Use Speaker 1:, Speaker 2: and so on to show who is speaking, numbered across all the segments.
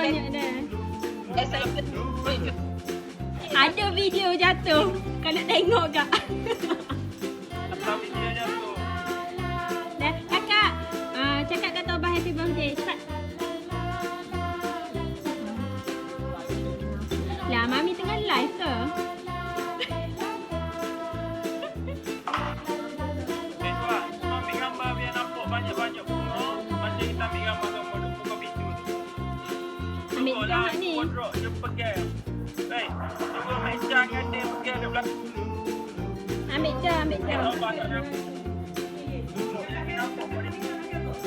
Speaker 1: banyak dah.
Speaker 2: Saya
Speaker 1: Ada video jatuh. Kau nak tengok kak?
Speaker 3: Asal video jatuh.
Speaker 1: Dah, kakak. Cakap kata Abah happy birthday. Cepat. Lah, Mami tengah live ke?
Speaker 3: Tuan, ambil gambar biar nampak banyak-banyak bunga. Macam kita ambil gambar gambar buka pintu tu.
Speaker 1: Ambil
Speaker 3: Tengoklah,
Speaker 1: gambar ni.
Speaker 3: wardrobe dia pegang. Hei, cuba meja dengan dia pegang dia belakang.
Speaker 1: Ambil je, ambil je.
Speaker 3: Nampak tak dia?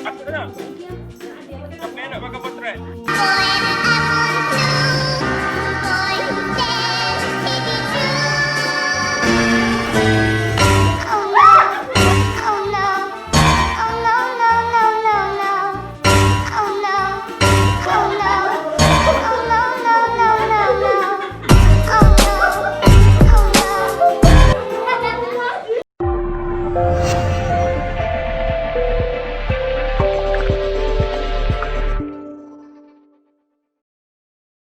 Speaker 3: Apa dah? Sampai nak pakai potret.